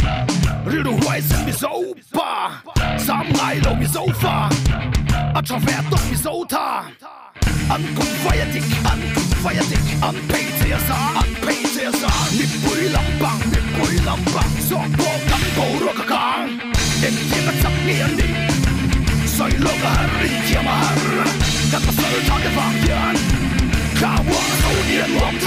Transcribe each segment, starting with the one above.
呢度開成面數吧，三嗌路面數化，阿錯啡都面數他，安公快一啲，安公快一啲，安配這啥，安配這啥，你背冧棒，你背冧棒，索波咁高落個강人家個十年你，水落個hari天馬hari，跟個水廠嘅房人，看我手念往他。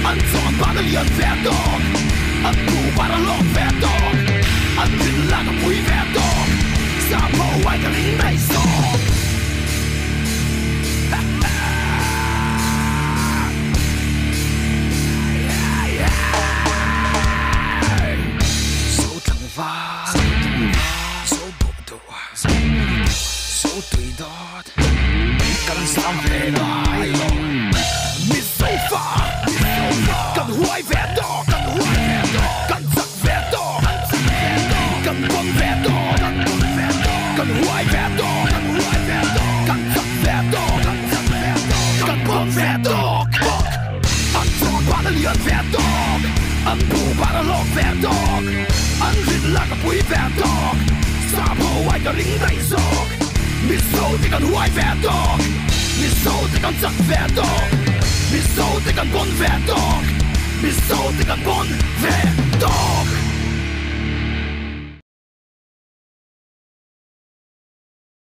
An sån bara lön värddag, an bo bara lång värddag, an vill laga på i värddag, sa på att jag ring mig så. Så thằng va, så bộ đồ, så tùy đọt, cần sao về lại lòng, Mizoram. Cần hoài vẻ đỏ, cần hoài vẻ đỏ, cần giặc vẻ đỏ, cần quân vẻ đỏ, cần hoài vẻ đỏ, cần hoài vẻ đỏ, cần giặc vẻ đỏ, cần quân vẻ đỏ. Anh får bara lön vẻ đỏ, anh bor bara lång vẻ đỏ, anh vill laga på i vẻ đỏ, sa på att jag ring dig såg. Mizoram kan hoài vẻ đỏ, Mizoram kan giặc vẻ đỏ, Mizoram kan quân vẻ đỏ. Mizoram kan bon väg dag.